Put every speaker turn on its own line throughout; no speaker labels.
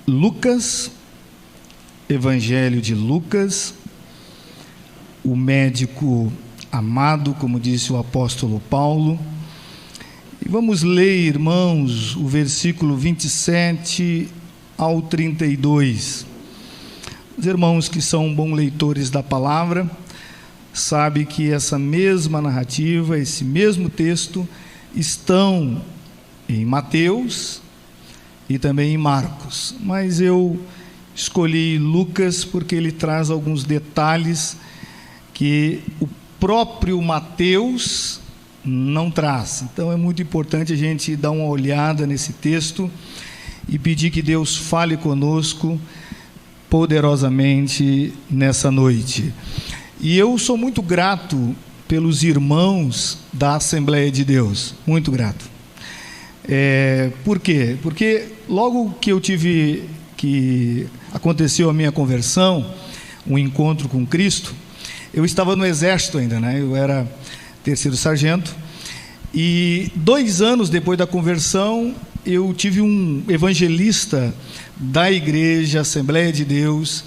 Lucas, Evangelho de Lucas, o médico amado, como disse o apóstolo Paulo. E vamos ler, irmãos, o versículo 27 ao 32. Os irmãos que são bons leitores da palavra sabem que essa mesma narrativa, esse mesmo texto, estão em Mateus e também em Marcos, mas eu escolhi Lucas porque ele traz alguns detalhes que o próprio Mateus não traz. Então é muito importante a gente dar uma olhada nesse texto e pedir que Deus fale conosco poderosamente nessa noite. E eu sou muito grato pelos irmãos da Assembleia de Deus, muito grato. Por quê? Porque logo que aconteceu a minha conversão, um encontro com Cristo, eu estava no exército ainda, né? Eu era terceiro sargento, e 2 anos depois da conversão, eu tive um evangelista da igreja Assembleia de Deus,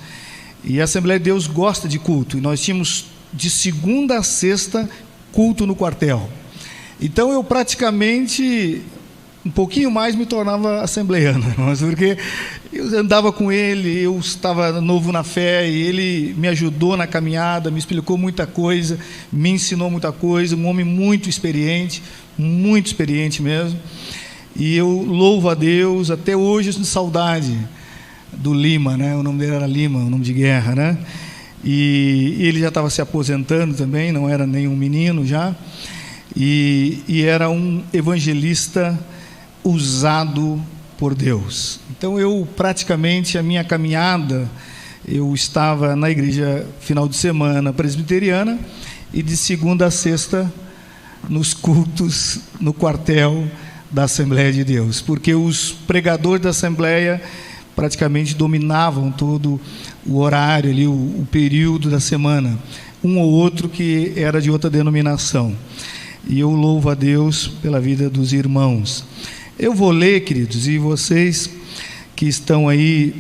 e a Assembleia de Deus gosta de culto, e nós tínhamos de segunda a sexta culto no quartel. Então eu praticamente um pouquinho mais me tornava assembleiano, porque eu andava com ele, eu estava novo na fé, e ele me ajudou na caminhada, me explicou muita coisa, me ensinou muita coisa, um homem muito experiente mesmo, e eu louvo a Deus, até hoje eu sinto saudade do Lima, né? O nome dele era Lima, o nome de guerra, né? E ele já estava se aposentando também, não era nenhum menino já, e era um evangelista usado por Deus. Então eu praticamente, a minha caminhada, eu estava na igreja final de semana presbiteriana e de segunda a sexta nos cultos no quartel da Assembleia de Deus, porque os pregadores da Assembleia praticamente dominavam todo o horário ali, o período da semana, um ou outro que era de outra denominação. E eu louvo a Deus pela vida dos irmãos. Eu vou ler, queridos, e vocês que estão aí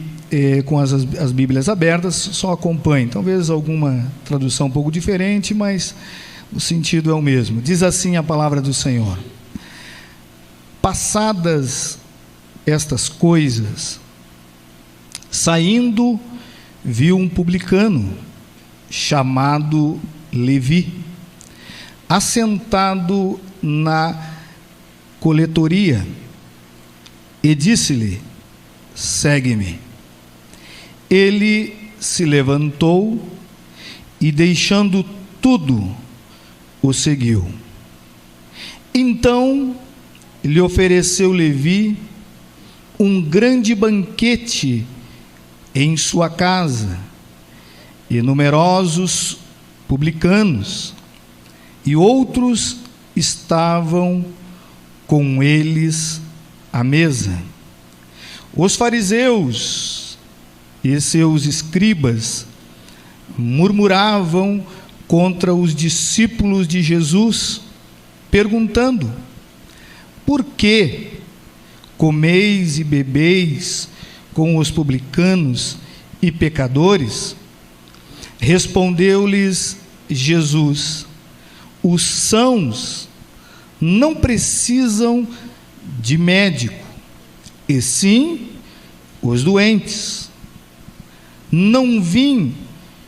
com as Bíblias abertas, só acompanhem. Talvez alguma tradução um pouco diferente, mas o sentido é o mesmo. Diz assim a palavra do Senhor: passadas estas coisas, saindo, viu um publicano, chamado Levi, assentado na coletoria, e disse-lhe: segue-me. Ele se levantou e, deixando tudo, o seguiu. Então lhe ofereceu Levi um grande banquete em sua casa, e numerosos publicanos e outros estavam com eles à mesa. Os fariseus e seus escribas murmuravam contra os discípulos de Jesus, perguntando: por que comeis e bebeis com os publicanos e pecadores? Respondeu-lhes Jesus: os sãos não precisam de médico, e sim os doentes. Não vim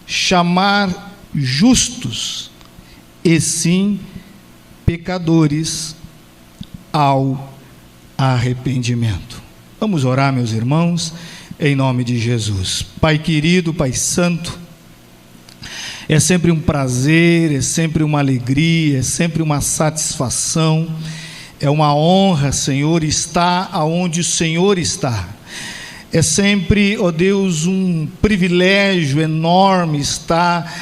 chamar justos, e sim pecadores ao arrependimento. Vamos orar, meus irmãos, em nome de Jesus. Pai querido, Pai santo, é sempre um prazer, é sempre uma alegria, é sempre uma satisfação, é uma honra, Senhor, estar aonde o Senhor está. É sempre, ó Deus, um privilégio enorme estar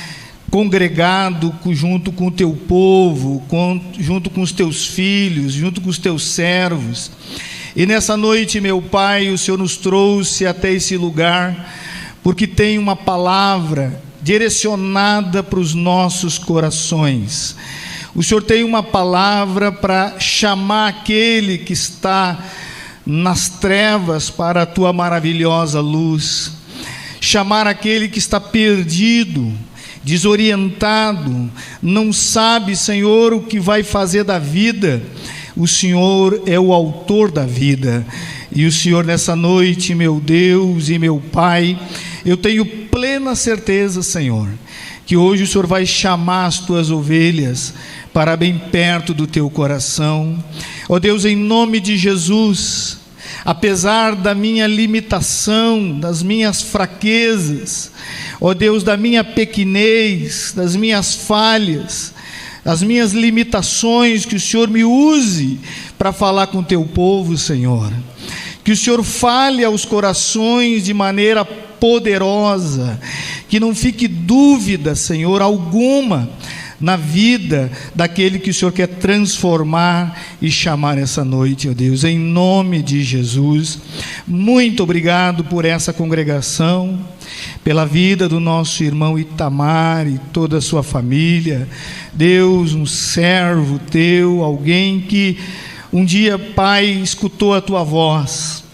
congregado junto com o teu povo, junto com os teus filhos, junto com os teus servos. E nessa noite, meu Pai, o Senhor nos trouxe até esse lugar, porque tem uma palavra direcionada para os nossos corações. O Senhor tem uma palavra para chamar aquele que está nas trevas para a tua maravilhosa luz, chamar aquele que está perdido, desorientado, não sabe, Senhor, o que vai fazer da vida. O Senhor é o autor da vida, e o Senhor nessa noite, meu Deus e meu Pai, eu tenho plena certeza, Senhor, que hoje o Senhor vai chamar as tuas ovelhas para bem perto do teu coração. Ó Deus, em nome de Jesus, apesar da minha limitação, das minhas fraquezas, ó Deus, da minha pequenez, das minhas falhas, as minhas limitações, que o Senhor me use para falar com o teu povo, Senhor. Que o Senhor fale aos corações de maneira poderosa, que não fique dúvida, Senhor, alguma na vida daquele que o Senhor quer transformar e chamar essa noite, ó Deus, em nome de Jesus. Muito obrigado por essa congregação, pela vida do nosso irmão Itamar e toda a sua família. Deus, um servo teu, alguém que um dia, Pai, escutou a tua voz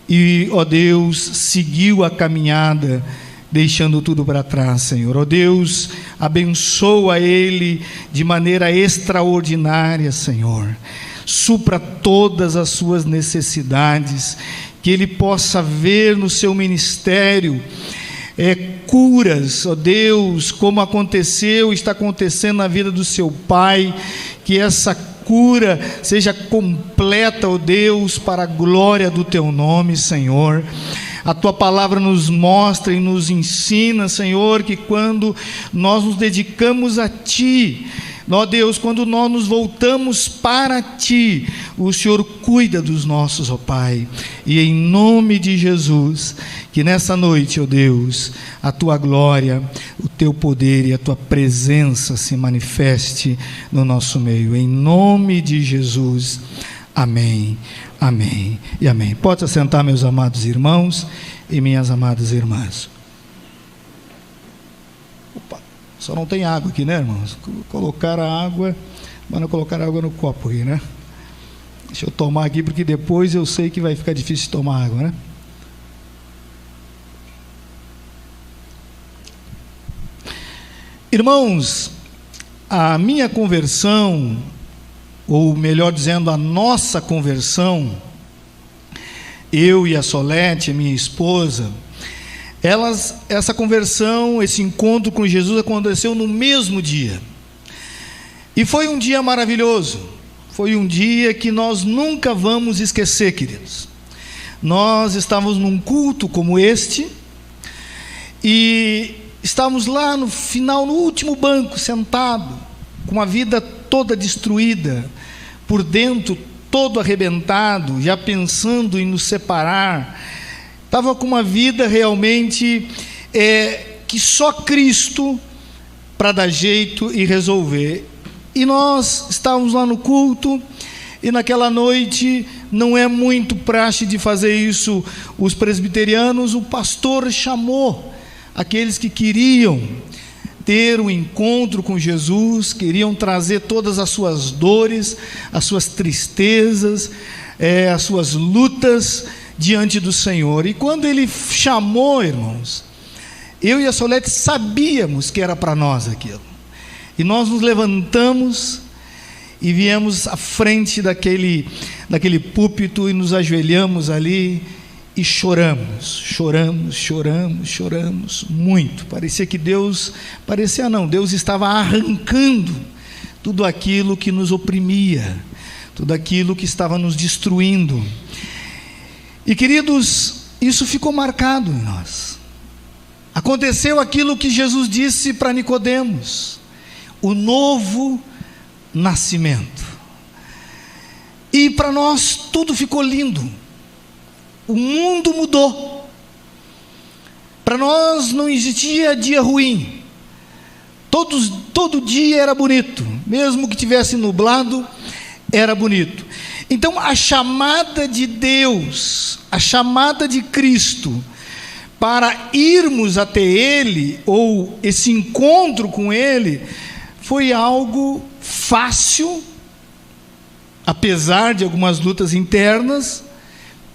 e, ó Deus, seguiu a caminhada, deixando tudo para trás, Senhor. Ó Deus, abençoa ele de maneira extraordinária, Senhor. Supra todas as suas necessidades, que ele possa ver no seu ministério curas, ó Deus, como aconteceu, está acontecendo na vida do seu pai, que essa cura seja completa, ó Deus, para a glória do teu nome, Senhor. A tua palavra nos mostra e nos ensina, Senhor, que quando nós nos dedicamos a ti, ó Deus, quando nós nos voltamos para ti, o Senhor cuida dos nossos, ó Pai. E em nome de Jesus, que nessa noite, ó Deus, a tua glória, o teu poder e a tua presença se manifeste no nosso meio. Em nome de Jesus. Amém, amém e amém. Pode se assentar, meus amados irmãos e minhas amadas irmãs. Opa, só não tem água aqui, né, irmãos? Colocar a água, mas não colocar água no copo aqui, né? Deixa eu tomar aqui, porque depois eu sei que vai ficar difícil tomar água, né? Irmãos, a minha conversão, ou melhor dizendo, a nossa conversão, eu e a Solete, minha esposa, essa conversão, esse encontro com Jesus aconteceu no mesmo dia, e foi um dia maravilhoso, foi um dia que nós nunca vamos esquecer, queridos. Nós estávamos num culto como este, e estávamos lá no final, no último banco, sentado, com a vida toda destruída, por dentro todo arrebentado, já pensando em nos separar. Estava com uma vida realmente que só Cristo para dar jeito e resolver. E nós estávamos lá no culto, e naquela noite, não é muito praxe de fazer isso os presbiterianos, o pastor chamou aqueles que queriam ter um encontro com Jesus, queriam trazer todas as suas dores, as suas tristezas, as suas lutas diante do Senhor. E quando ele chamou, irmãos, eu e a Solete sabíamos que era para nós aquilo, e nós nos levantamos e viemos à frente daquele púlpito e nos ajoelhamos ali e choramos muito. Parecia que Deus estava arrancando tudo aquilo que nos oprimia, tudo aquilo que estava nos destruindo. E, queridos, isso ficou marcado em nós. Aconteceu aquilo que Jesus disse para Nicodemos: o novo nascimento. E para nós tudo ficou lindo. O mundo mudou. Para nós não existia dia ruim. Todo dia era bonito, mesmo que tivesse nublado, era bonito. Então a chamada de Deus, a chamada de Cristo para irmos até Ele, ou esse encontro com Ele, foi algo fácil, apesar de algumas lutas internas,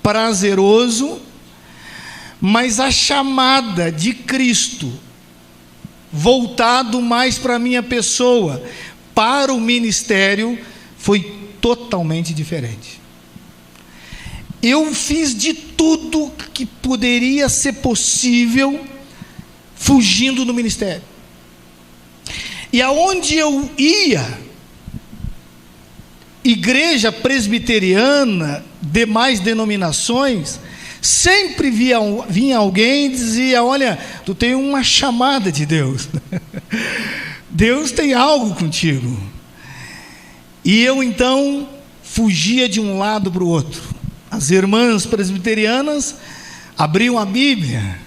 prazeroso, mas a chamada de Cristo, voltado mais para a minha pessoa, para o ministério, foi totalmente diferente. Eu fiz de tudo que poderia ser possível, fugindo do ministério. E aonde eu ia, igreja presbiteriana, demais denominações, sempre vinha alguém e dizia: olha, tu tem uma chamada de Deus, Deus tem algo contigo. E eu então fugia de um lado para o outro. As irmãs presbiterianas abriam a Bíblia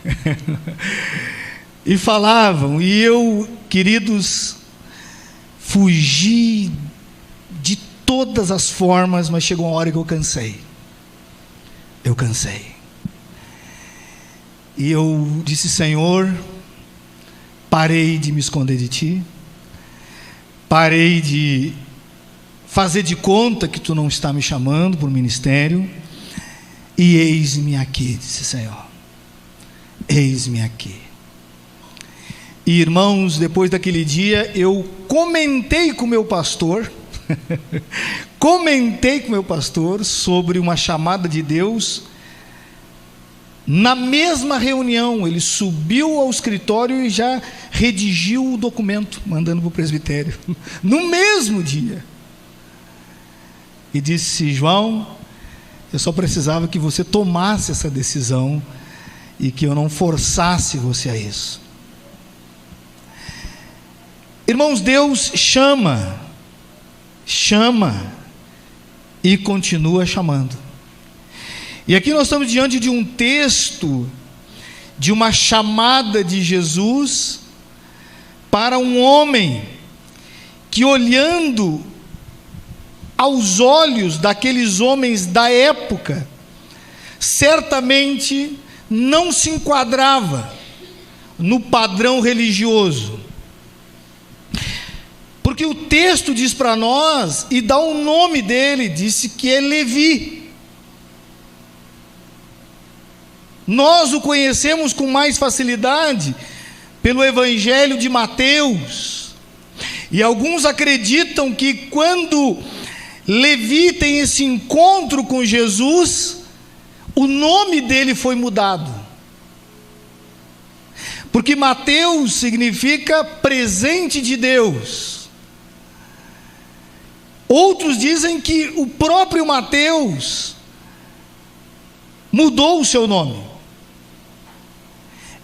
e falavam, e eu, queridos, fugi de todas as formas, mas chegou uma hora que eu cansei. E eu disse: Senhor, parei de me esconder de Ti, parei de fazer de conta que Tu não está me chamando para o ministério, e eis-me aqui, disse Senhor, eis-me aqui. E irmãos, depois daquele dia, eu comentei com o meu pastor, sobre uma chamada de Deus. Na mesma reunião, ele subiu ao escritório e já redigiu o documento, mandando para o presbitério, no mesmo dia. E disse: João, eu só precisava que você tomasse essa decisão e que eu não forçasse você a isso. Irmãos, Deus chama e continua chamando. E aqui nós estamos diante de um texto, de uma chamada de Jesus para um homem que, olhando aos olhos daqueles homens da época, certamente não se enquadrava no padrão religioso. Porque o texto diz para nós, e dá o nome dele, disse que é Levi. Nós o conhecemos com mais facilidade pelo Evangelho de Mateus. E alguns acreditam que quando Levi tem esse encontro com Jesus, o nome dele foi mudado. Porque Mateus significa presente de Deus. Outros dizem que o próprio Mateus mudou o seu nome.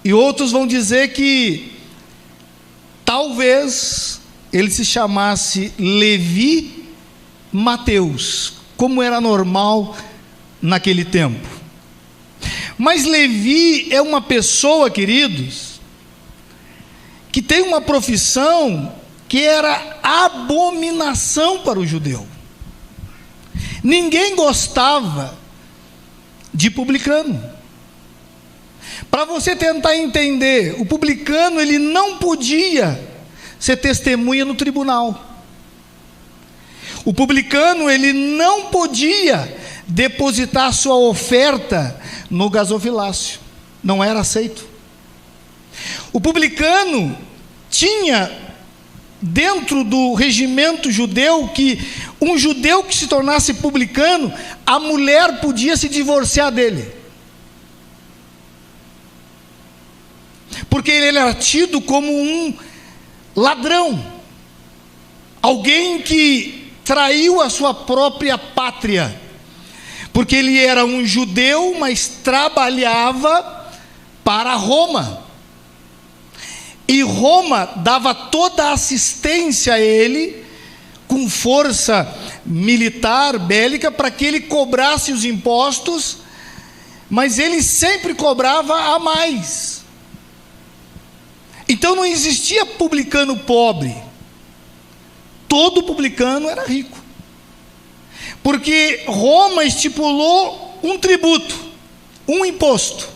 E outros vão dizer que talvez ele se chamasse Levi Mateus, como era normal naquele tempo. Mas Levi é uma pessoa, queridos, que tem uma profissão que era abominação para o judeu. Ninguém gostava de publicano. Para você tentar entender, o publicano, ele não podia ser testemunha no tribunal. O publicano, ele não podia depositar sua oferta no gasofilácio, não era aceito. O publicano tinha dentro do regimento judeu que um judeu que se tornasse publicano, a mulher podia se divorciar dele, porque ele era tido como um ladrão, alguém que traiu a sua própria pátria, porque ele era um judeu, mas trabalhava para Roma, e Roma dava toda a assistência a ele, com força militar, bélica, para que ele cobrasse os impostos, mas ele sempre cobrava a mais. Então não existia publicano pobre, todo publicano era rico, porque Roma estipulou um tributo, um imposto,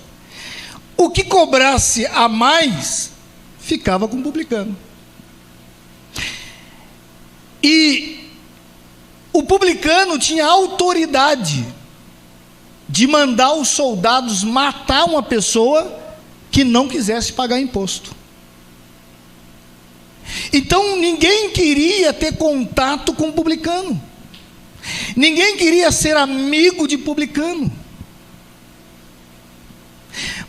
o que cobrasse a mais, ficava com o publicano. E o publicano tinha autoridade de mandar os soldados matar uma pessoa que não quisesse pagar imposto. Então ninguém queria ter contato com publicano, ninguém queria ser amigo de publicano.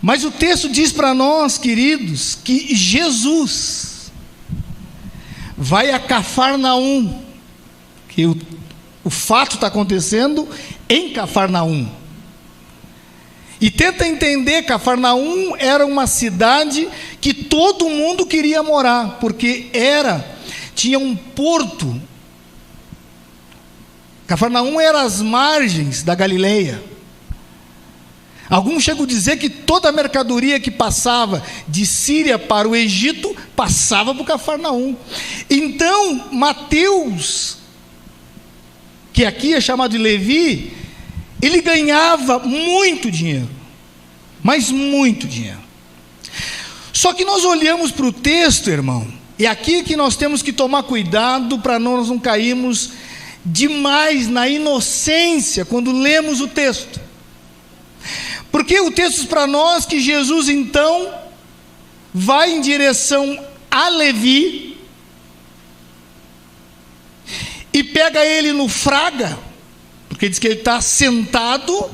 Mas o texto diz para nós, queridos, que Jesus vai a Cafarnaum, que o fato está acontecendo em Cafarnaum. E tenta entender, Cafarnaum era uma cidade que todo mundo queria morar, porque tinha um porto. Cafarnaum era às margens da Galileia. Alguns chegam a dizer que toda a mercadoria que passava de Síria para o Egito, passava por Cafarnaum. Então, Mateus, que aqui é chamado de Levi, ele ganhava muito dinheiro, mas muito dinheiro. Só que nós olhamos para o texto, irmão, e aqui que nós temos que tomar cuidado para nós não cairmos demais na inocência quando lemos o texto. Porque o texto diz para nós que Jesus então vai em direção a Levi e pega ele no fraga, porque diz que ele está sentado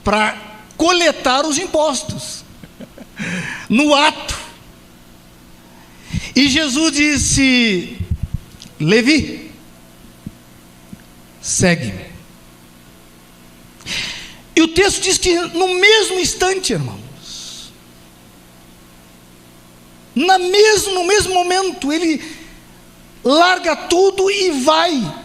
para coletar os impostos, no ato. E Jesus disse: Levi, segue-me. E o texto diz que no mesmo instante, irmãos, no mesmo momento, ele larga tudo e vai.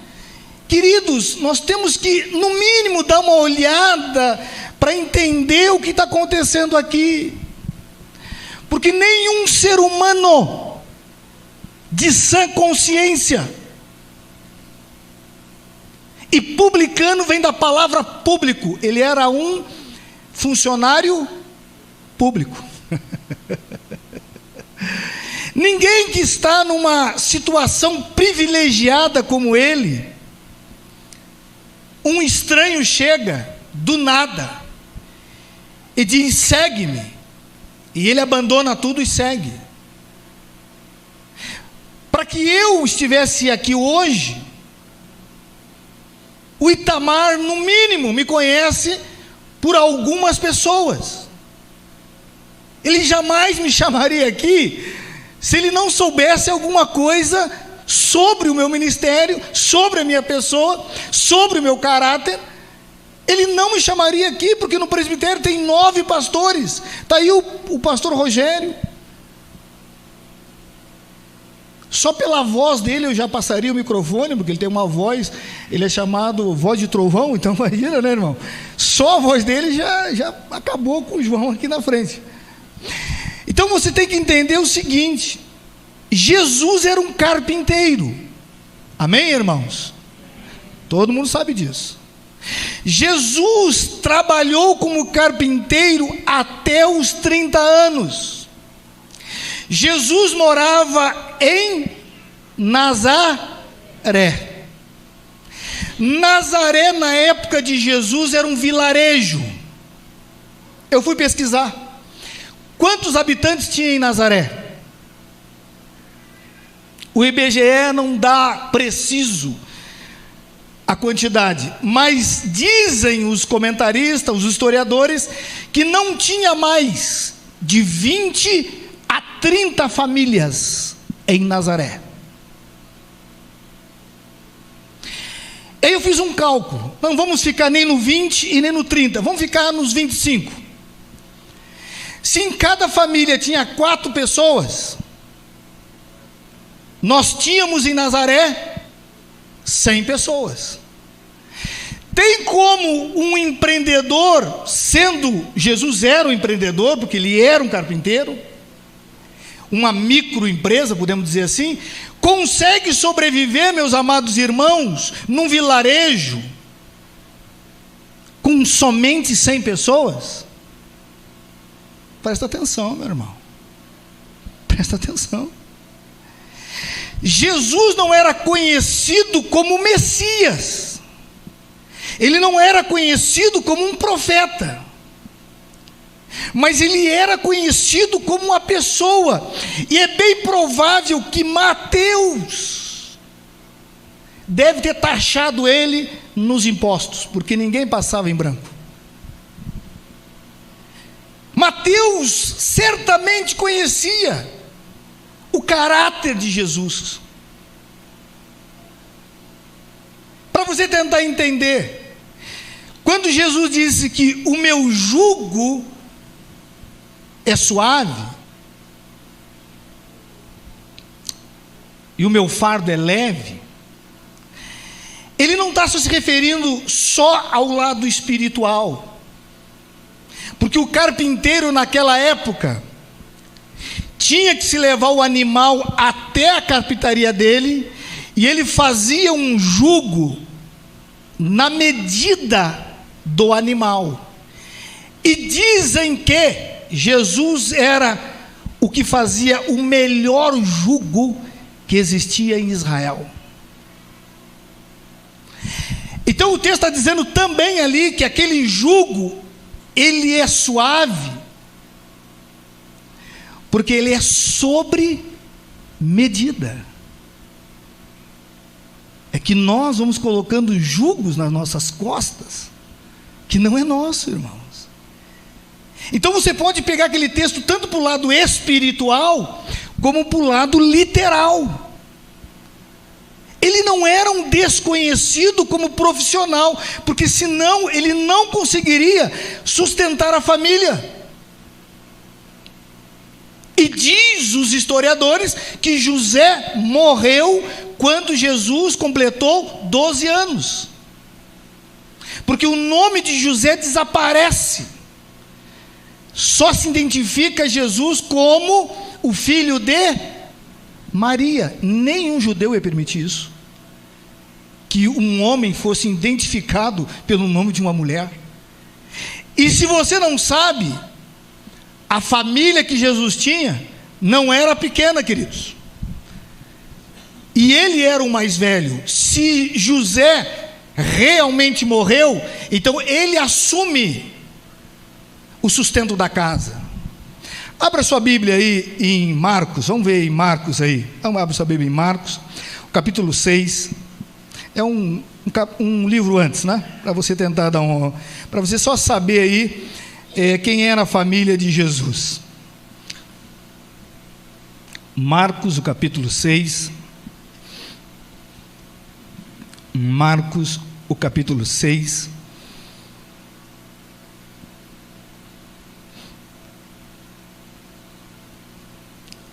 Queridos, nós temos que, no mínimo, dar uma olhada para entender o que está acontecendo aqui, porque nenhum ser humano de sã consciência, e publicano vem da palavra público, ele era um funcionário público. Ninguém que está numa situação privilegiada como ele, um estranho chega do nada e diz: segue-me, e ele abandona tudo e segue. Para que eu estivesse aqui hoje, o Itamar, no mínimo, me conhece por algumas pessoas. Ele jamais me chamaria aqui se ele não soubesse alguma coisa sobre o meu ministério, sobre a minha pessoa, sobre o meu caráter. Ele não me chamaria aqui, porque no presbitério tem 9 pastores. Está aí o pastor Rogério. Só pela voz dele eu já passaria o microfone, porque ele tem uma voz, ele é chamado voz de trovão, então imagina, né, irmão? Só a voz dele já acabou com o João aqui na frente. Então você tem que entender o seguinte: Jesus era um carpinteiro. Amém, irmãos? Todo mundo sabe disso. Jesus trabalhou como carpinteiro até os 30 anos. Jesus morava em Nazaré. Nazaré, na época de Jesus, era um vilarejo. Eu fui pesquisar. Quantos habitantes tinha em Nazaré? O IBGE não dá preciso a quantidade, mas dizem os comentaristas, os historiadores, que não tinha mais de 20 a 30 famílias em Nazaré. Aí eu fiz um cálculo: não vamos ficar nem no 20 e nem no 30, vamos ficar nos 25. Se em cada família tinha 4 pessoas, nós tínhamos em Nazaré 100 pessoas. Tem como um empreendedor, sendo Jesus era um empreendedor, porque ele era um carpinteiro, uma microempresa, podemos dizer assim, consegue sobreviver, meus amados irmãos, num vilarejo com somente 100 pessoas? Presta atenção, meu irmão, presta atenção. Jesus não era conhecido como Messias, Ele não era conhecido como um profeta, mas ele era conhecido como uma pessoa. E é bem provável que Mateus deve ter taxado ele nos impostos, porque ninguém passava em branco. Mateus certamente conhecia o caráter de Jesus. Para você tentar entender, quando Jesus disse que o meu jugo é suave e o meu fardo é leve, ele não está se referindo só ao lado espiritual, porque o carpinteiro naquela época tinha que se levar o animal até a carpintaria dele, e ele fazia um jugo na medida do animal. E dizem que Jesus era o que fazia o melhor jugo que existia em Israel. Então o texto está dizendo também ali que aquele jugo, ele é suave, porque ele é sobre medida. É que nós vamos colocando jugos nas nossas costas, que não é nosso, irmãos. Então você pode pegar aquele texto tanto para o lado espiritual, como para o lado literal. Ele não era um desconhecido como profissional, porque senão ele não conseguiria sustentar a família. E diz os historiadores que José morreu quando Jesus completou 12 anos, porque o nome de José desaparece, só se identifica Jesus como o filho de Maria. Nenhum judeu ia permitir isso, que um homem fosse identificado pelo nome de uma mulher. E se você não sabe, a família que Jesus tinha não era pequena, queridos, e ele era o mais velho. Se José realmente morreu, então ele assume o sustento da casa. Abra sua Bíblia aí em Marcos, vamos ver em Marcos aí. Vamos abrir sua Bíblia em Marcos, capítulo 6. É um livro antes, né? Para você tentar dar para você só saber aí quem era a família de Jesus. Marcos, o capítulo 6. Marcos, o capítulo 6.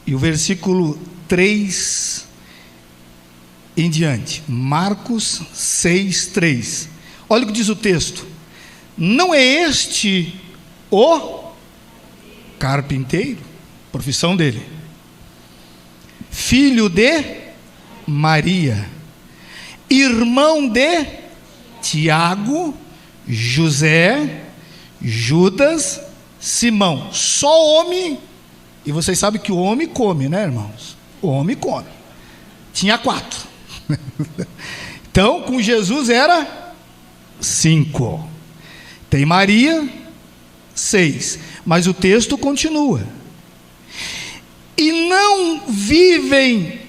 E o versículo 3 em diante. Marcos 6, 3. Olha o que diz o texto: não é este o carpinteiro, profissão dele, filho de Maria, irmão de Tiago, José, Judas, Simão? Só homem. E vocês sabem que o homem come, né, irmãos? O homem come. Tinha 4. Então, com Jesus era 5. Tem Maria, 6. Mas o texto continua: e não vivem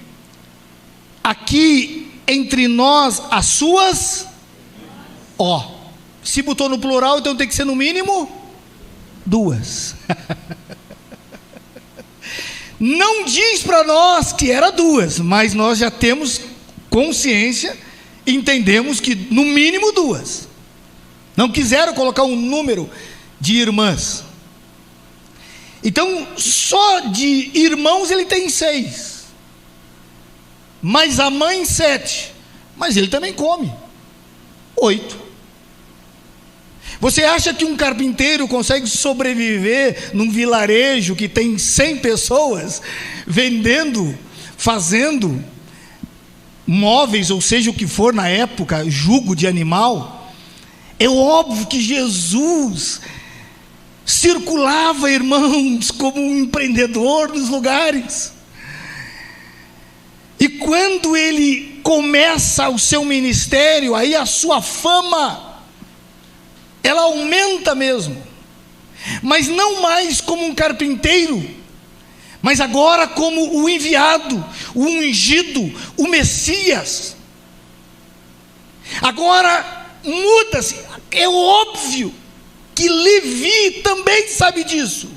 aqui entre nós as suas... se botou no plural, então tem que ser no mínimo 2. Não diz para nós que era 2, mas nós já temos consciência, entendemos que no mínimo 2. Não quiseram colocar um número de irmãs. Então, só de irmãos ele tem 6, mas a mãe 7, mas ele também come 8. Você acha que um carpinteiro consegue sobreviver num vilarejo que tem 100 pessoas vendendo, fazendo móveis, ou seja o que for na época, jugo de animal? É óbvio que Jesus circulava, irmãos, como um empreendedor nos lugares. E quando ele começa o seu ministério, aí a sua fama ela aumenta mesmo, mas não mais como um carpinteiro, mas agora como o enviado, o ungido, o Messias. Agora muda-se. É óbvio que Levi também sabe disso.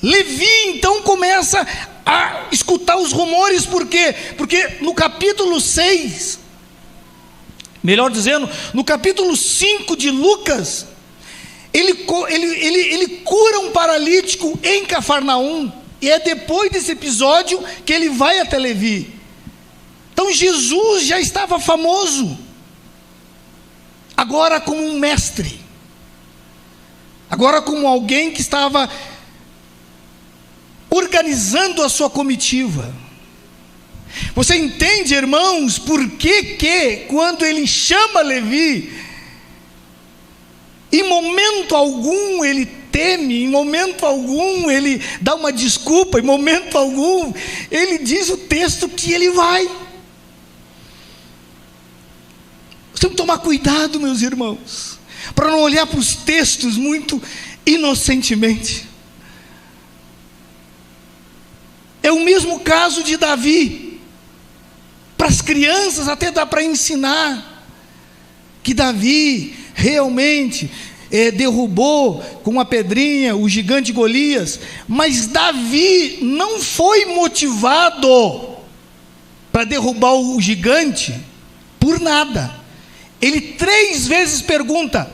Levi então começa a escutar os rumores. Por quê? Porque no capítulo 6, melhor dizendo, no capítulo 5 de Lucas, ele cura um paralítico em Cafarnaum, e é depois desse episódio que ele vai até Levi. Então Jesus já estava famoso, agora como um mestre, agora como alguém que estava organizando a sua comitiva. Você entende, irmãos, por que quando ele chama Levi, em momento algum ele teme, em momento algum ele dá uma desculpa, em momento algum ele diz o texto que ele vai. Nós temos que tomar cuidado, meus irmãos, para não olhar para os textos muito inocentemente. É o mesmo caso de Davi. Para as crianças até dá para ensinar que Davi realmente derrubou com uma pedrinha o gigante Golias, mas Davi não foi motivado para derrubar o gigante por nada. Ele 3 vezes pergunta: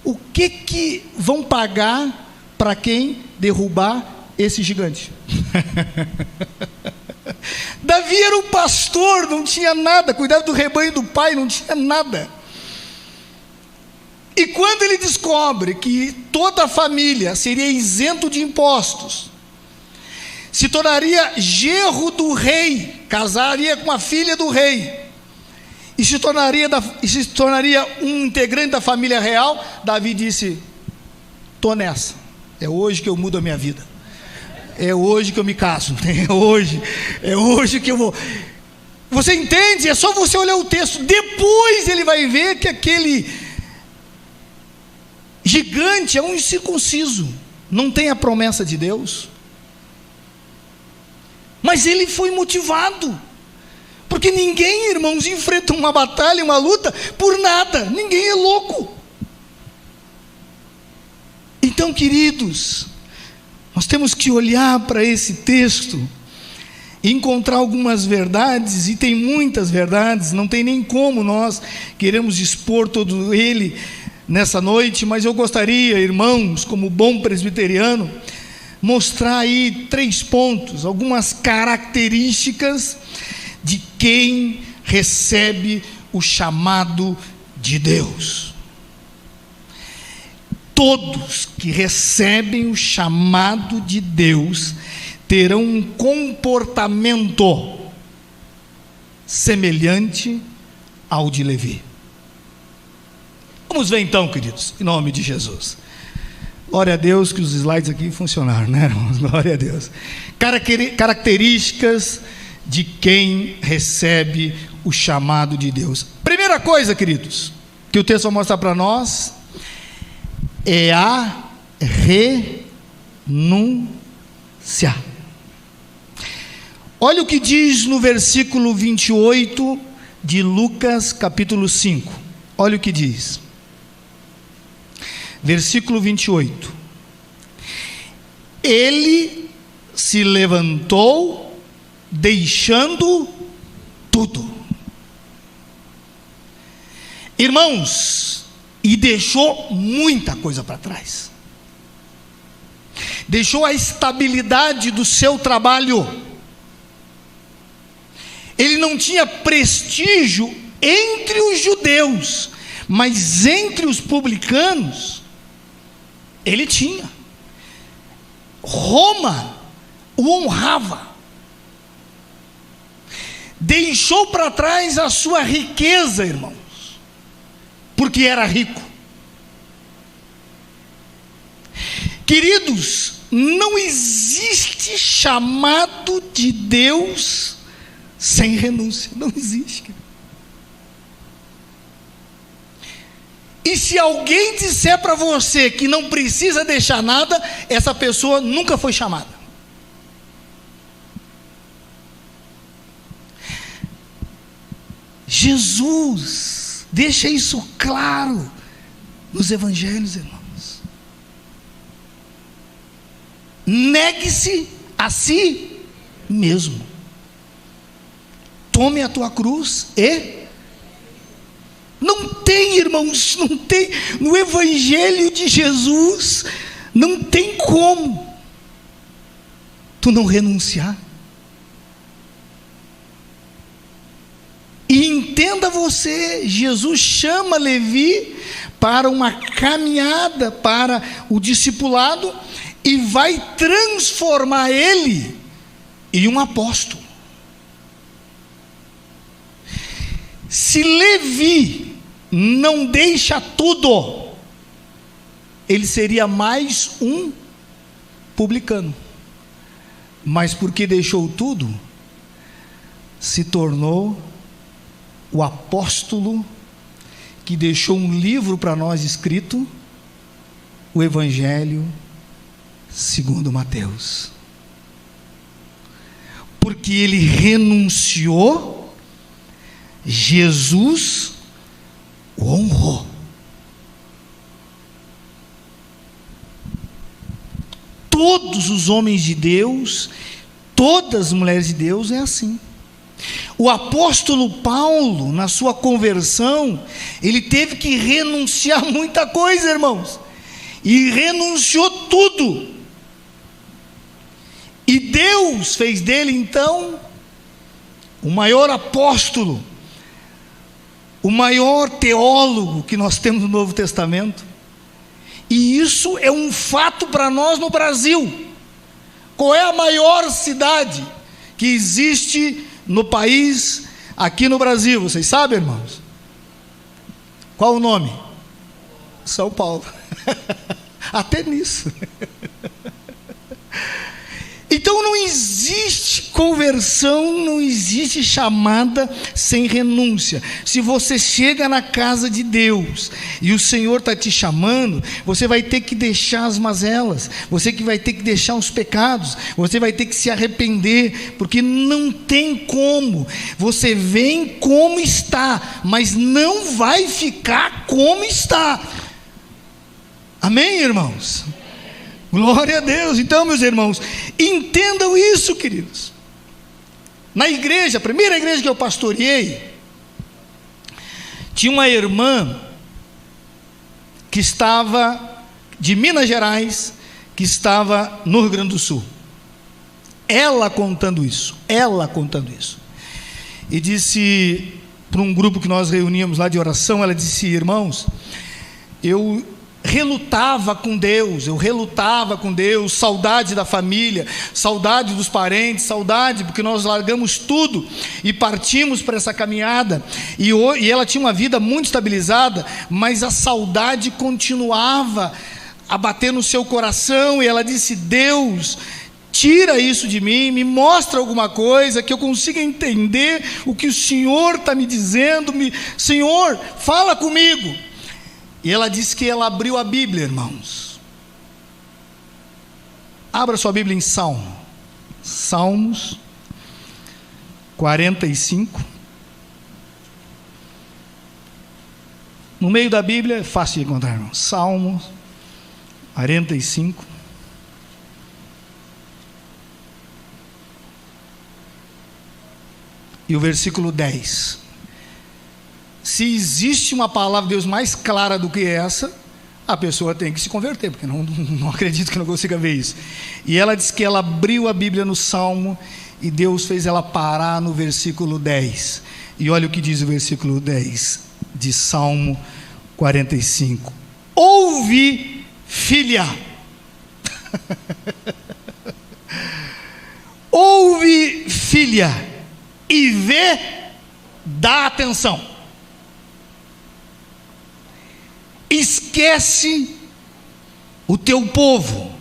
o que vão pagar para quem derrubar esse gigante? Davi era um pastor, não tinha nada, cuidava do rebanho do pai, não tinha nada. E quando ele descobre que toda a família seria isento de impostos, se tornaria genro do rei, casaria com a filha do rei, e se tornaria um integrante da família real, Davi disse: estou nessa, é hoje que eu mudo a minha vida, é hoje que eu me caso, é hoje que eu vou. Você entende? É só você olhar o texto, depois ele vai ver que aquele gigante é um incircunciso, não tem a promessa de Deus, mas ele foi motivado, porque ninguém, irmãos, enfrenta uma batalha, uma luta por nada, ninguém é louco. Então, queridos, nós temos que olhar para esse texto e encontrar algumas verdades, e tem muitas verdades, não tem nem como nós queremos expor todo ele nessa noite, mas eu gostaria, irmãos, como bom presbiteriano, mostrar aí 3 pontos, algumas características de quem recebe o chamado de Deus. Todos que recebem o chamado de Deus terão um comportamento semelhante ao de Levi. Vamos ver então, queridos, em nome de Jesus. Glória a Deus que os slides aqui funcionaram, né, irmãos? Glória a Deus. Características de quem recebe o chamado de Deus. Primeira coisa, queridos, que o texto vai mostrar para nós é a renúncia. Olha o que diz no versículo 28 de Lucas capítulo 5. Olha o que diz. Versículo 28. Ele se levantou deixando tudo. Irmãos, e deixou muita coisa para trás. Deixou a estabilidade do seu trabalho. Ele não tinha prestígio entre os judeus, mas entre os publicanos ele tinha. Roma o honrava. Deixou para trás a sua riqueza, irmãos, porque era rico. Queridos, não existe chamado de Deus sem renúncia, não existe. E se alguém disser para você que não precisa deixar nada, essa pessoa nunca foi chamada. Jesus deixa isso claro nos evangelhos, irmãos. Negue-se a si mesmo. Tome a tua cruz e... Não tem, irmãos, não tem. No evangelho de Jesus, não tem como tu não renunciar. E entenda você, Jesus chama Levi para uma caminhada, para o discipulado, e vai transformar ele em um apóstolo. Se Levi não deixa tudo, ele seria mais um publicano. Mas porque deixou tudo, se tornou o apóstolo que deixou um livro para nós escrito, o Evangelho segundo Mateus. Porque ele renunciou, Jesus o honrou. Todos os homens de Deus, todas as mulheres de Deus é assim. O apóstolo Paulo, na sua conversão, ele teve que renunciar muita coisa, irmãos, e renunciou tudo, e Deus fez dele então o maior apóstolo, o maior teólogo que nós temos no Novo Testamento. E isso é um fato para nós no Brasil. Qual é a maior cidade que existe no país, aqui no Brasil? Vocês sabem, irmãos? Qual o nome? São Paulo. Até nisso. Então não existe conversão, não existe chamada sem renúncia. Se você chega na casa de Deus e o Senhor está te chamando, você vai ter que deixar as mazelas, você que vai ter que deixar os pecados, você vai ter que se arrepender, porque não tem como. Você vem como está, mas não vai ficar como está. Amém, irmãos? Glória a Deus. Então, meus irmãos, entendam isso, queridos. Na igreja, a primeira igreja que eu pastoreei, tinha uma irmã que estava de Minas Gerais, que estava no Rio Grande do Sul. Ela contando isso, e disse para um grupo que nós reuníamos lá de oração, ela disse: irmãos, eu relutava com Deus, saudade da família, saudade dos parentes, saudade porque nós largamos tudo e partimos para essa caminhada, e ela tinha uma vida muito estabilizada, mas a saudade continuava a bater no seu coração, e ela disse: Deus, tira isso de mim, me mostra alguma coisa que eu consiga entender o que o Senhor está me dizendo, Senhor, fala comigo. E ela disse que ela abriu a Bíblia, irmãos. Abra sua Bíblia em Salmos 45. No meio da Bíblia, é fácil de encontrar, irmãos. Salmos 45. E o versículo 10. Se existe uma palavra de Deus mais clara do que essa, a pessoa tem que se converter, porque não acredito que não consiga ver isso. E ela disse que ela abriu a Bíblia no Salmo, e Deus fez ela parar no versículo 10. E olha o que diz o versículo 10 de Salmo 45. Ouve, filha. Ouve, filha, e vê, dá atenção. Esquece o teu povo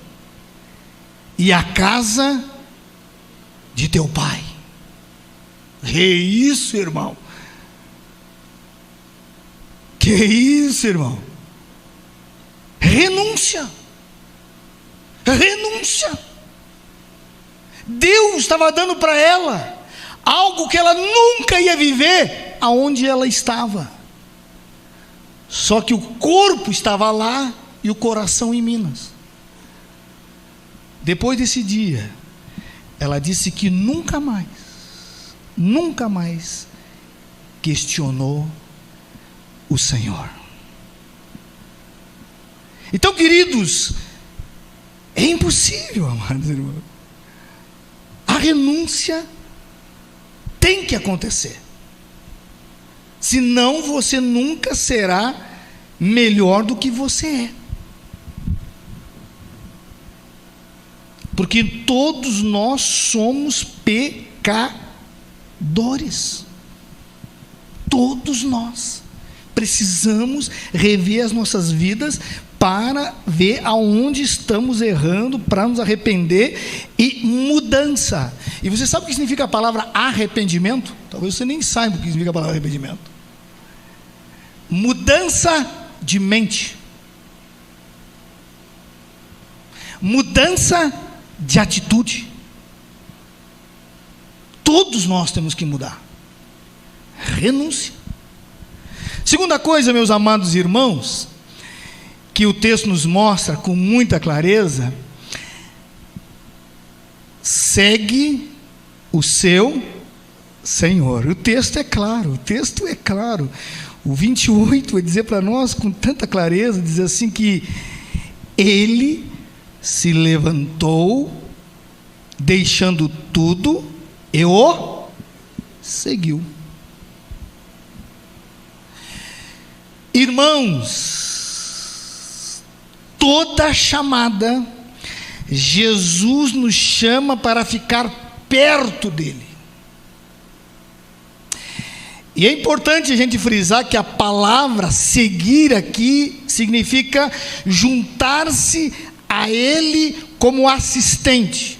e a casa de teu pai. Que isso, irmão? Que isso, irmão? Renúncia. Renúncia. Deus estava dando para ela algo que ela nunca ia viver aonde ela estava. Só que o corpo estava lá e o coração em Minas. Depois desse dia, ela disse que nunca mais questionou o Senhor. Então, queridos, é impossível, amados irmãos. A renúncia tem que acontecer. Senão você nunca será melhor do que você é. Porque todos nós somos pecadores. Todos nós precisamos rever as nossas vidas para ver aonde estamos errando, para nos arrepender e mudança. E você sabe o que significa a palavra arrependimento? Talvez você nem saiba o que significa a palavra arrependimento. Mudança de mente. Mudança de atitude. Todos nós temos que mudar. Renúncia. Segunda coisa, meus amados irmãos, que o texto nos mostra com muita clareza: segue o seu Senhor. O texto é claro, O 28 vai dizer para nós com tanta clareza, diz assim que ele se levantou, deixando tudo, e o seguiu. Irmãos, toda chamada, Jesus nos chama para ficar perto dele. E é importante a gente frisar que a palavra seguir aqui significa juntar-se a ele como assistente,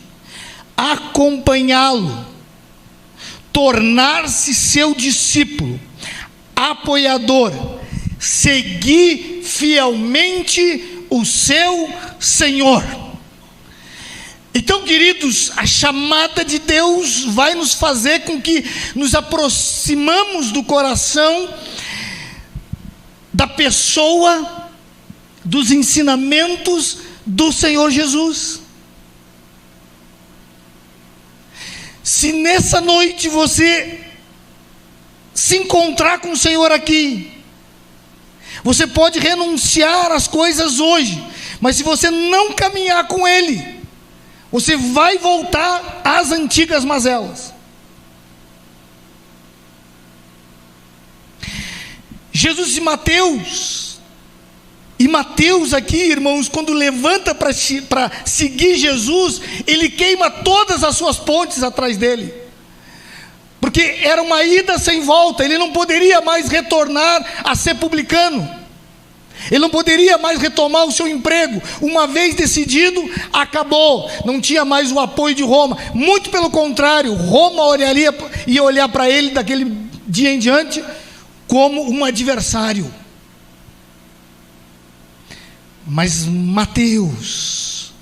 acompanhá-lo, tornar-se seu discípulo, apoiador, seguir fielmente o seu Senhor. Então, queridos, a chamada de Deus vai nos fazer com que nos aproximamos do coração, da pessoa, dos ensinamentos do Senhor Jesus. Se nessa noite você se encontrar com o Senhor aqui, você pode renunciar às coisas hoje, mas se você não caminhar com Ele, você vai voltar às antigas mazelas. Jesus e Mateus aqui, irmãos, quando levanta para seguir Jesus, ele queima todas as suas pontes atrás dele, porque era uma ida sem volta. Ele não poderia mais retornar a ser publicano, ele não poderia mais retomar o seu emprego. Uma vez decidido, acabou, não tinha mais o apoio de Roma. Muito pelo contrário, Roma ia olhar para ele daquele dia em diante como um adversário. Mas Mateus,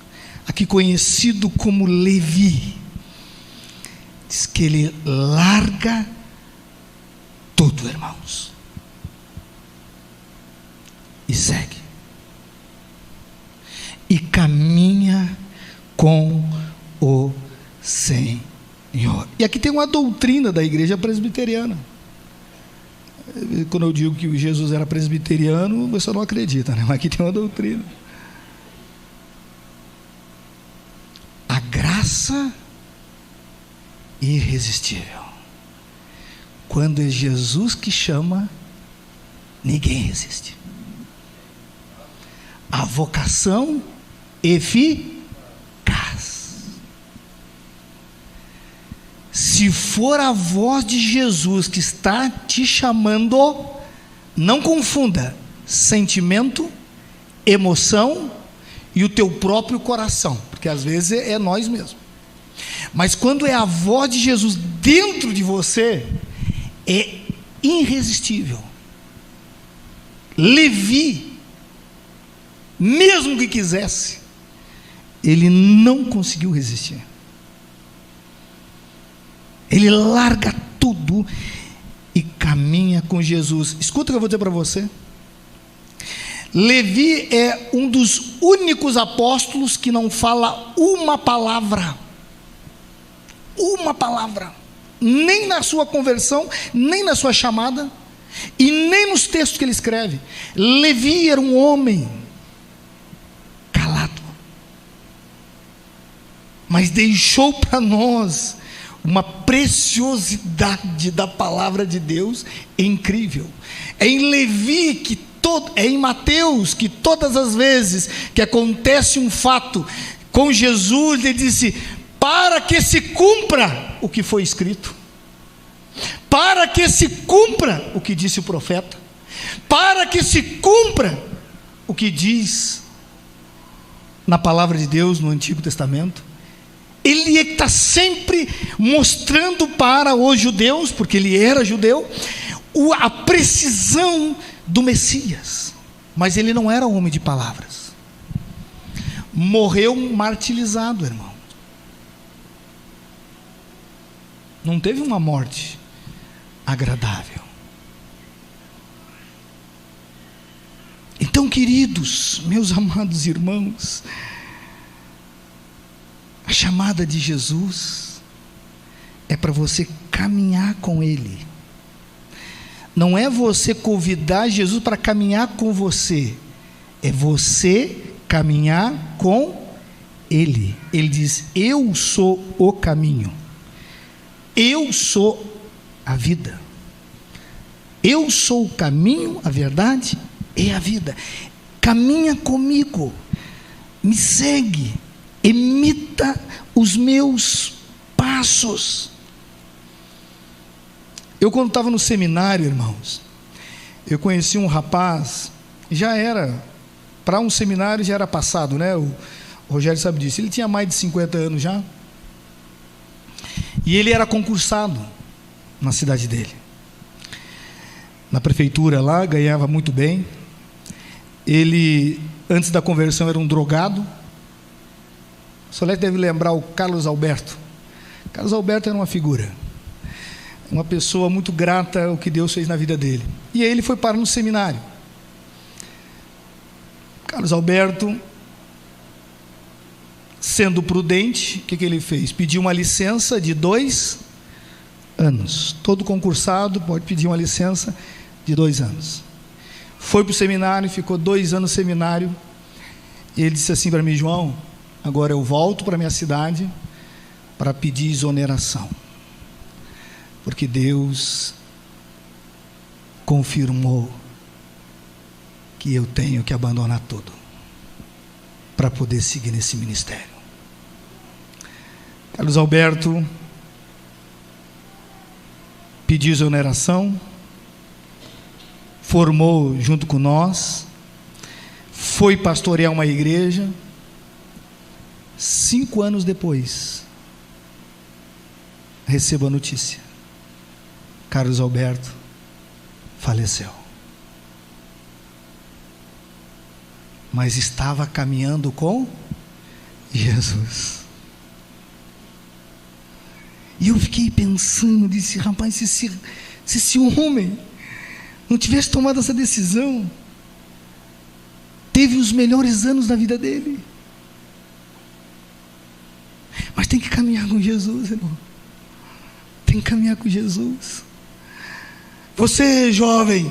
aqui conhecido como Levi, diz que ele larga tudo, irmãos, e segue, e caminha com o Senhor. E aqui tem uma doutrina da igreja presbiteriana. Quando eu digo que Jesus era presbiteriano, você não acredita, né? Mas aqui tem uma doutrina. A graça irresistível. Quando é Jesus que chama, ninguém resiste. A vocação eficaz. Se for a voz de Jesus que está te chamando, não confunda sentimento, emoção e o teu próprio coração, porque às vezes é nós mesmos. Mas quando é a voz de Jesus dentro de você, é irresistível. Levi mesmo que quisesse, ele não conseguiu resistir. Ele larga tudo e caminha com Jesus. Escuta o que eu vou dizer para você. Levi é um dos únicos apóstolos que não fala uma palavra, nem na sua conversão, nem na sua chamada, e nem nos textos que ele escreve. Levi era um homem calado, mas deixou para nós uma preciosidade da palavra de Deus incrível. É em Levi é em Mateus que todas as vezes que acontece um fato com Jesus, ele disse: para que se cumpra o que foi escrito, para que se cumpra o que disse o profeta, para que se cumpra o que diz na palavra de Deus no Antigo Testamento. Ele está sempre mostrando para os judeus, porque ele era judeu, a precisão do Messias. Mas ele não era homem de palavras. Morreu martirizado, irmão. Não teve uma morte agradável. Então, queridos, meus amados irmãos, a chamada de Jesus é para você caminhar com Ele. Não é você convidar Jesus para caminhar com você, é você caminhar com Ele. Ele diz: eu sou o caminho, eu sou a vida, eu sou o caminho, a verdade e a vida. Caminha comigo, me segue, imita os meus passos. Eu, quando estava no seminário, irmãos, eu conheci um rapaz, já era, para um seminário já era passado, né? O Rogério sabe disso. Ele tinha mais de 50 anos já, e ele era concursado na cidade dele, na prefeitura lá, ganhava muito bem. Ele, antes da conversão, era um drogado. O Solete deve lembrar o Carlos Alberto. Carlos Alberto era uma figura, uma pessoa muito grata ao que Deus fez na vida dele. E aí ele foi parar no seminário. Carlos Alberto, sendo prudente, o que ele fez? Pediu uma licença de 2 anos. Todo concursado pode pedir uma licença de 2 anos. Foi para o seminário, ficou 2 anos no seminário. E ele disse assim para mim: João, agora eu volto para a minha cidade para pedir exoneração, porque Deus confirmou que eu tenho que abandonar tudo para poder seguir nesse ministério. Carlos Alberto pediu exoneração, formou junto com nós, foi pastorear uma igreja. 5 anos depois, recebo a notícia: Carlos Alberto faleceu. Mas estava caminhando com Jesus. E eu fiquei pensando, disse: rapaz, se esse homem não tivesse tomado essa decisão, teve os melhores anos da vida dele. Mas tem que caminhar com Jesus, irmão. Tem que caminhar com Jesus. Você, jovem,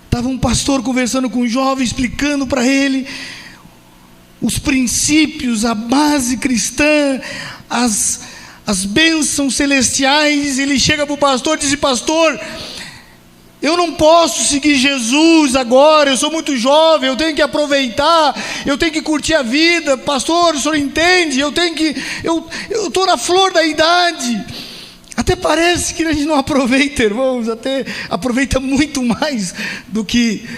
estava um pastor conversando com um jovem, explicando para ele os princípios, a base cristã, as bênçãos celestiais. Ele chega para o pastor e diz: pastor, eu não posso seguir Jesus agora, eu sou muito jovem, eu tenho que aproveitar, eu tenho que curtir a vida. Pastor, o senhor entende? Eu estou na flor da idade. Até parece que a gente não aproveita, irmãos, até aproveita muito mais do que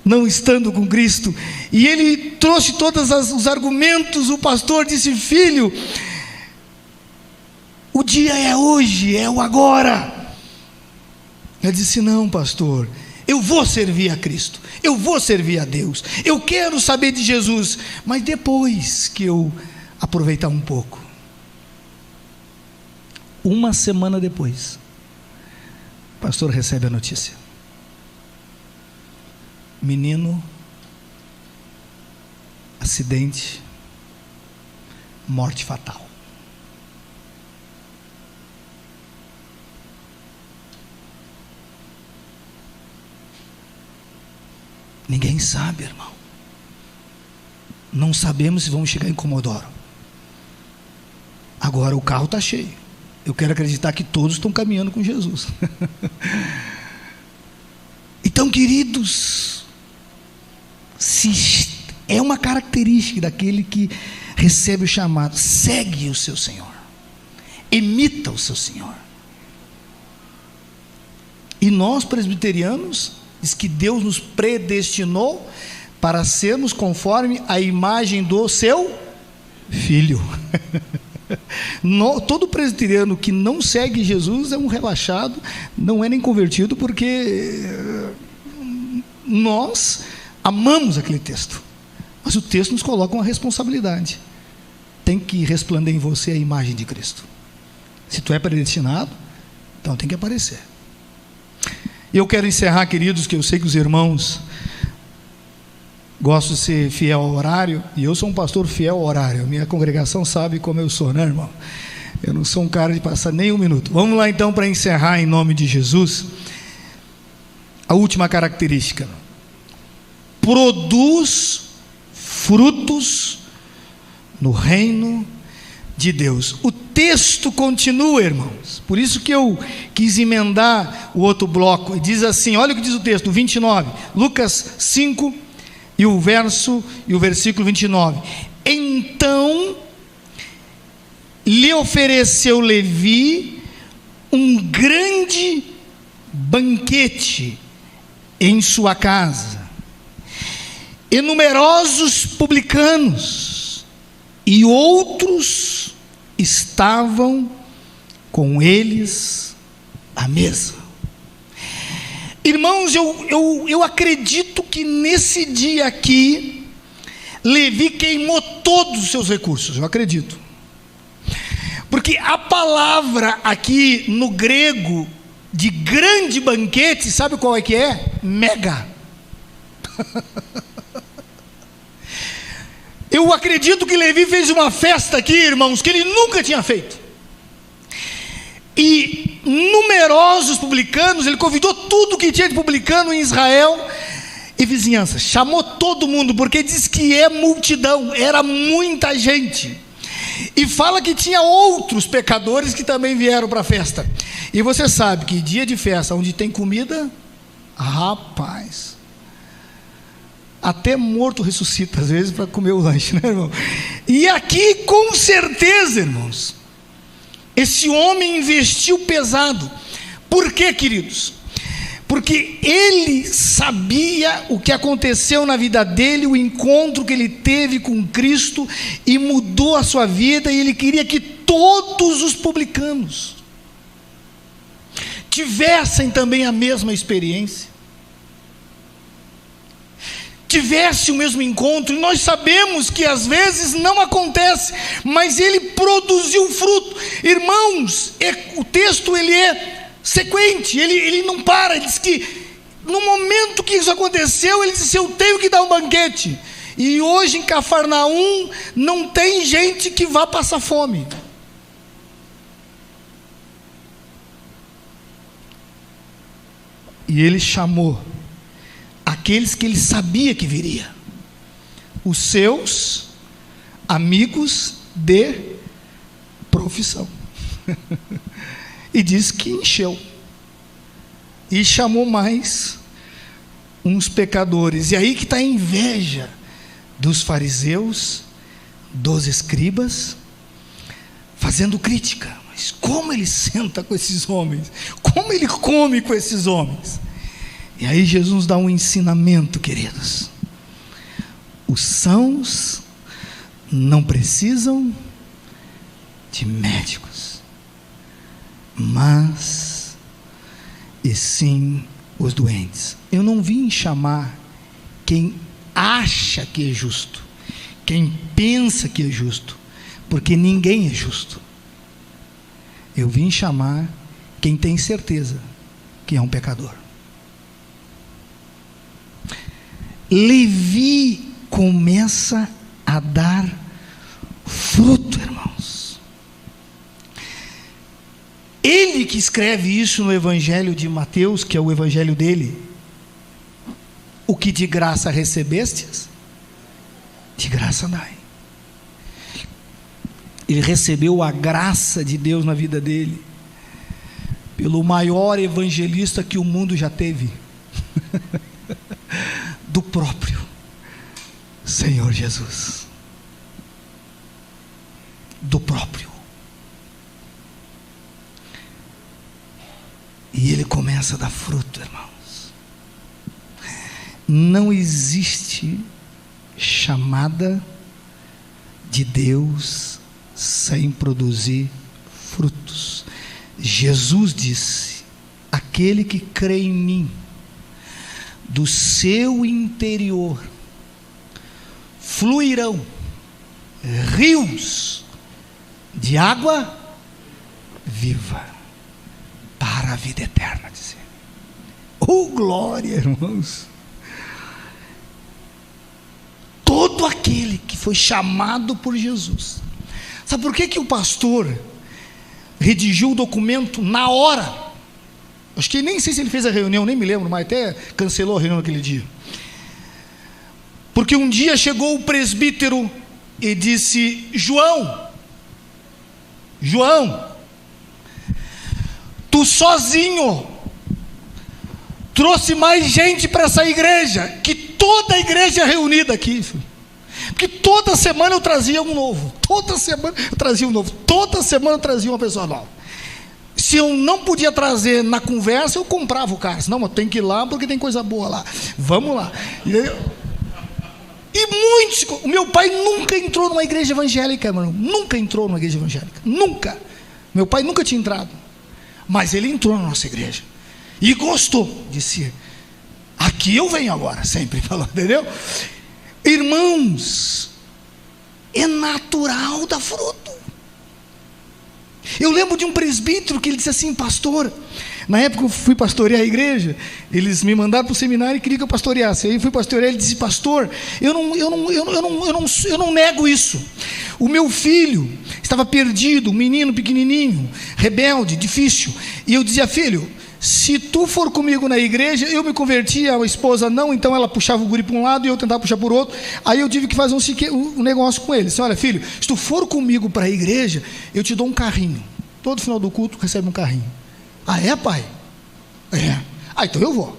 não estando com Cristo. E ele trouxe todos os argumentos. O pastor disse: filho, o dia é hoje, é o agora. Ele disse: não, pastor, Eu vou servir a Cristo, eu vou servir a Deus, eu quero saber de Jesus, mas depois que eu aproveitar um pouco. Uma semana depois, o pastor recebe a notícia: menino, acidente, morte fatal. Ninguém sabe, irmão. Não sabemos se vamos chegar em Comodoro. Agora o carro está cheio. Eu quero acreditar que todos estão caminhando com Jesus. Então, queridos, se é uma característica daquele que recebe o chamado: segue o seu Senhor, imita o seu Senhor. E nós, presbiterianos, diz que Deus nos predestinou para sermos conforme a imagem do seu Filho. Todo presbiteriano que não segue Jesus é um relaxado, não é nem convertido, porque nós amamos aquele texto, mas o texto nos coloca uma responsabilidade: tem que resplandecer em você a imagem de Cristo. Se tu é predestinado, então tem que aparecer. E eu quero encerrar, queridos, que eu sei que os irmãos gostam de ser fiel ao horário, e eu sou um pastor fiel ao horário. A minha congregação sabe como eu sou, né, irmão? Eu não sou um cara de passar nem um minuto. Vamos lá então, para encerrar, em nome de Jesus. A última característica: produz frutos no reino de Deus. O texto continua, irmãos, por isso que eu quis emendar o outro bloco, e diz assim, olha o que diz o texto, 29, Lucas 5, e o versículo 29. Então lhe ofereceu Levi um grande banquete em sua casa, e numerosos publicanos e outros estavam com eles à mesa. Irmãos, eu acredito que nesse dia aqui, Levi queimou todos os seus recursos, eu acredito, porque a palavra aqui no grego de grande banquete, sabe qual é que é? Mega. Eu acredito que Levi fez uma festa aqui, irmãos, que ele nunca tinha feito. E numerosos publicanos, ele convidou tudo que tinha de publicano em Israel e vizinhança. Chamou todo mundo, porque diz que é multidão, era muita gente. E fala que tinha outros pecadores que também vieram para a festa. E você sabe que dia de festa, onde tem comida, rapaz, até morto ressuscita às vezes para comer o lanche, né, irmão? E aqui, com certeza, irmãos, esse homem investiu pesado. Por quê, queridos? Porque ele sabia o que aconteceu na vida dele, o encontro que ele teve com Cristo, e mudou a sua vida, e ele queria que todos os publicanos tivessem também a mesma experiência, tivesse o mesmo encontro. E nós sabemos que às vezes não acontece, mas ele produziu fruto. Irmãos, o texto ele é sequente, ele não para. Ele diz que no momento que isso aconteceu, ele disse: eu tenho que dar um banquete. E hoje em Cafarnaum não tem gente que vá passar fome. E ele chamou aqueles que ele sabia que viria, os seus amigos de profissão. E diz que encheu, e chamou mais uns pecadores. E aí que está a inveja dos fariseus, dos escribas, fazendo crítica. Mas como ele senta com esses homens? Como ele come com esses homens? E aí Jesus nos dá um ensinamento, queridos. Os sãos não precisam de médicos, mas e sim os doentes. Eu não vim chamar quem acha que é justo, quem pensa que é justo, porque ninguém é justo. Eu vim chamar quem tem certeza que é um pecador. Levi começa a dar fruto, irmãos. Ele que escreve isso no Evangelho de Mateus, que é o Evangelho dele: o que de graça recebestes, de graça dai. Ele recebeu a graça de Deus na vida dele, pelo maior evangelista que o mundo já teve, do próprio Senhor Jesus. Do próprio. E ele começa a dar fruto, irmãos. Não existe chamada de Deus sem produzir frutos. Jesus disse: aquele que crê em mim, do seu interior fluirão rios de água viva para a vida eterna. Dizer, oh glória, irmãos! Todo aquele que foi chamado por Jesus. Sabe por que o pastor redigiu o documento na hora? Acho que nem sei se ele fez a reunião, nem me lembro, mas até cancelou a reunião naquele dia. Porque um dia chegou o presbítero e disse: João, tu sozinho trouxe mais gente para essa igreja que toda a igreja reunida aqui, filho. Porque toda semana eu trazia um novo, toda semana eu trazia um novo, toda semana eu trazia uma pessoa nova. Se eu não podia trazer na conversa, eu comprava o cara. Não, mas tem que ir lá porque tem coisa boa lá. Vamos lá. E muitos, o meu pai nunca entrou numa igreja evangélica, irmão. Nunca entrou numa igreja evangélica. Nunca. Meu pai nunca tinha entrado. Mas ele entrou na nossa igreja. E gostou. Disse: aqui eu venho agora. Sempre falou, entendeu? Irmãos, é natural dar fruto. Eu lembro de um presbítero que ele disse assim: pastor, na época eu fui pastorear a igreja, eles me mandaram para o seminário e queriam que eu pastoreasse. Aí eu fui pastorear, ele disse: pastor, eu não nego isso. O meu filho estava perdido, um menino pequenininho, rebelde, difícil. E eu dizia: filho, se tu for comigo na igreja, eu me converti, a esposa não, então ela puxava o guri para um lado e eu tentava puxar para o outro. Aí eu tive que fazer um negócio com ele. Disse: olha, filho, se tu for comigo para a igreja, eu te dou um carrinho. Todo final do culto recebe um carrinho. Ah, é, pai? É. Ah, então eu vou.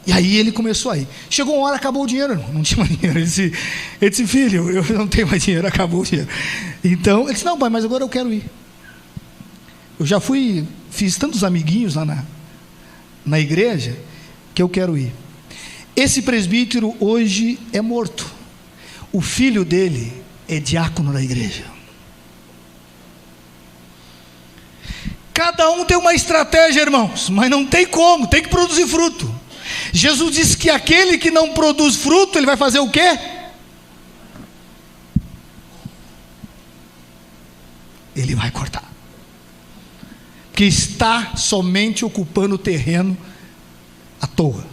E aí ele começou a ir. Chegou uma hora, acabou o dinheiro, não tinha mais dinheiro. Ele disse: filho, eu não tenho mais dinheiro, acabou o dinheiro. Então, ele disse: não, pai, mas agora eu quero ir. Eu já fiz tantos amiguinhos lá na igreja, que eu quero ir. Esse presbítero hoje é morto. O filho dele é diácono da igreja. Cada um tem uma estratégia, irmãos, mas não tem como, tem que produzir fruto. Jesus disse que aquele que não produz fruto, ele vai fazer o quê? Ele vai cortar. Que está somente ocupando o terreno à toa,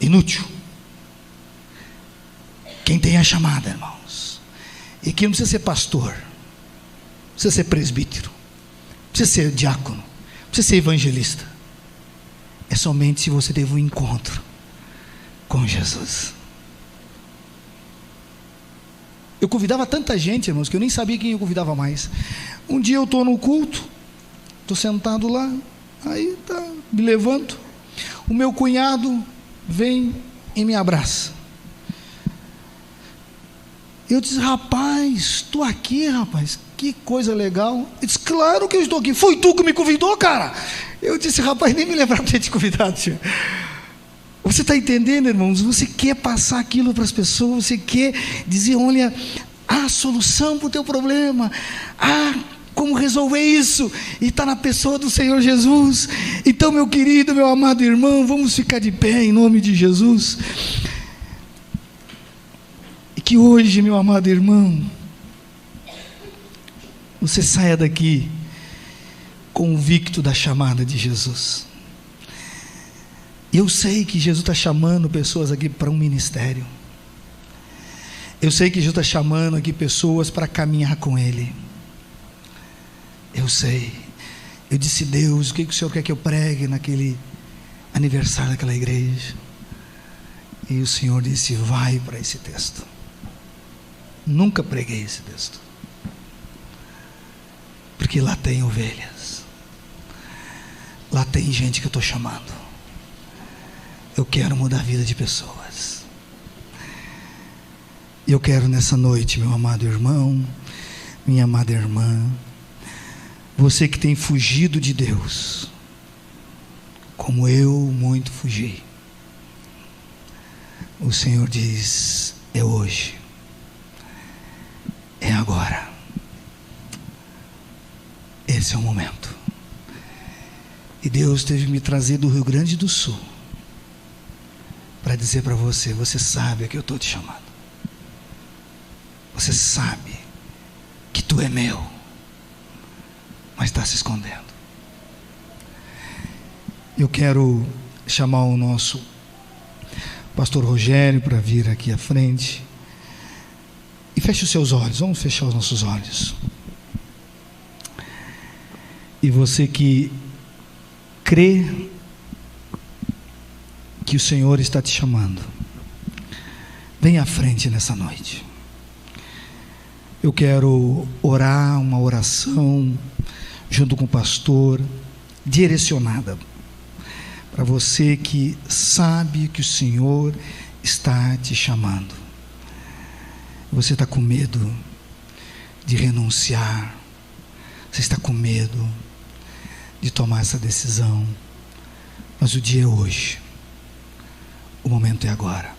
inútil. Quem tem a chamada, irmãos, e que não precisa ser pastor, não precisa ser presbítero, não precisa ser diácono, não precisa ser evangelista, é somente se você teve um encontro com Jesus. Eu convidava tanta gente, irmãos, que eu nem sabia quem eu convidava mais. Um dia eu estou no culto, estou sentado lá, aí me levanto, o meu cunhado vem e me abraça. Eu disse: rapaz, estou aqui, rapaz, que coisa legal. Ele disse: claro que eu estou aqui, foi tu que me convidou, cara. Eu disse: rapaz, nem me lembrava de ter te convidado, tio. Você está entendendo, irmãos? Você quer passar aquilo para as pessoas, você quer dizer: olha, há solução para o teu problema, há como resolver isso, e está na pessoa do Senhor Jesus. Então, meu querido, meu amado irmão, vamos ficar de pé em nome de Jesus. E que hoje, meu amado irmão, você saia daqui convicto da chamada de Jesus. Eu sei que Jesus está chamando pessoas aqui para um ministério. Eu sei que Jesus está chamando aqui pessoas para caminhar com Ele. Eu sei. Eu disse: Deus, o que o Senhor quer que eu pregue naquele aniversário daquela igreja? E o Senhor disse: vai para esse texto. Nunca preguei esse texto, porque lá tem ovelhas, lá tem gente que eu estou chamando. Eu quero mudar a vida de pessoas. Eu quero nessa noite, meu amado irmão, minha amada irmã, você que tem fugido de Deus, como eu muito fugi, o Senhor diz: é hoje, é agora, esse é o momento. E Deus teve me trazido do Rio Grande do Sul para dizer para você: você sabe que eu estou te chamando, você sabe que tu é meu, mas está se escondendo. Eu quero chamar o nosso pastor Rogério para vir aqui à frente. E feche os seus olhos, vamos fechar os nossos olhos. E você que crê que o Senhor está te chamando, vem à frente nessa noite. Eu quero orar uma oração junto com o pastor, direcionada para você que sabe que o Senhor está te chamando. Você está com medo de renunciar, você está com medo de tomar essa decisão, mas o dia é hoje, o momento é agora.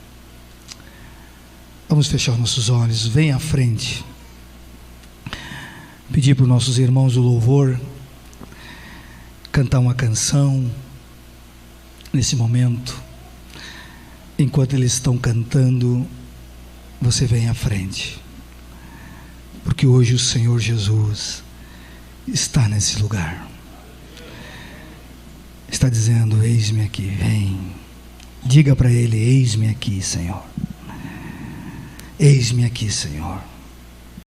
Vamos fechar nossos olhos, vem à frente. Pedir para os nossos irmãos do louvor cantar uma canção nesse momento. Enquanto eles estão cantando, você vem à frente, porque hoje o Senhor Jesus está nesse lugar, está dizendo: eis-me aqui, vem. Diga para Ele: eis-me aqui, Senhor, eis-me aqui, Senhor.